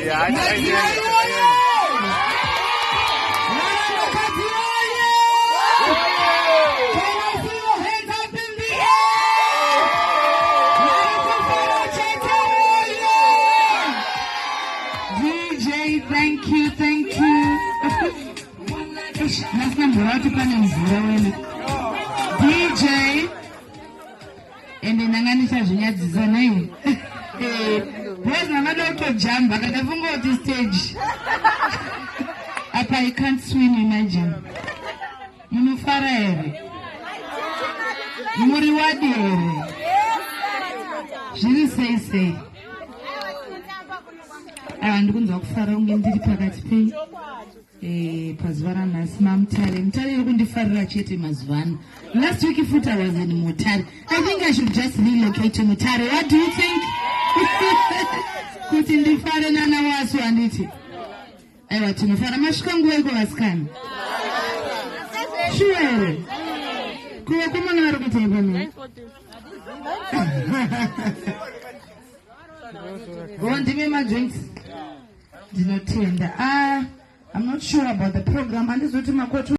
Thank you. DJ and nanganisha zvinyadzisana iwe boys navada jump akafunga kuti stage apa I can't swim, imagine. Munofara here muri wadi here zviri sei ndikunzwa kufara unge ndiri pakati pei pazuva ranhasi mamutare mutare iri kundifarira chete mazuva ano. Last week futa I was in Mutare. I think I should just relocate to Mutare. What do you think? Kuti ndifare nana wasu anditi aiwa tinofara masvika nguva iko vasikana shuwere kuva kumana vari kutemba ne ndime madrinks ndinotenda. I'm not sure about the program. Andizoti makoto